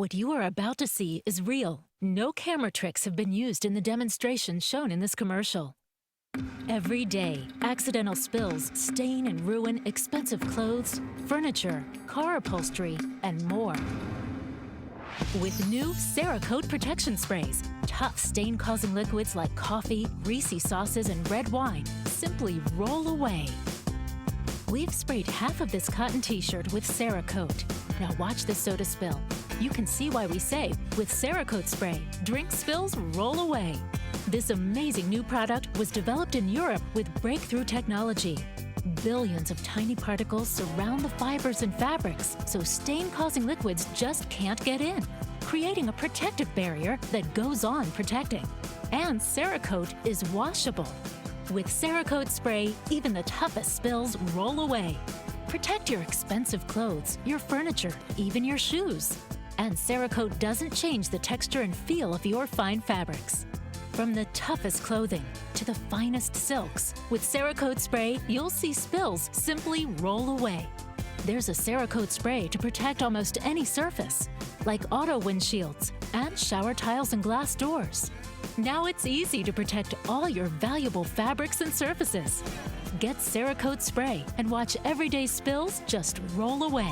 What you are about to see is real. No camera tricks have been used in the demonstration shown in this commercial. Every day, accidental spills stain and ruin expensive clothes, furniture, car upholstery, and more. With new Ceracoat protection sprays, tough stain-causing liquids like coffee, greasy sauces, and red wine simply roll away. We've sprayed half of this cotton t-shirt with Ceracoat. Now watch the soda spill. You can see why we say, with Ceracoat spray, drink spills roll away. This amazing new product was developed in Europe with breakthrough technology. Billions of tiny particles surround the fibers and fabrics, so stain-causing liquids just can't get in, creating a protective barrier that goes on protecting. And Ceracoat is washable. With Ceracoat spray, even the toughest spills roll away. Protect your expensive clothes, your furniture, even your shoes. And Ceracoat doesn't change the texture and feel of your fine fabrics. From the toughest clothing to the finest silks, with Ceracoat spray, you'll see spills simply roll away. There's a Ceracoat spray to protect almost any surface, like auto windshields and shower tiles and glass doors. Now it's easy to protect all your valuable fabrics and surfaces. Get Ceracoat spray and watch everyday spills just roll away.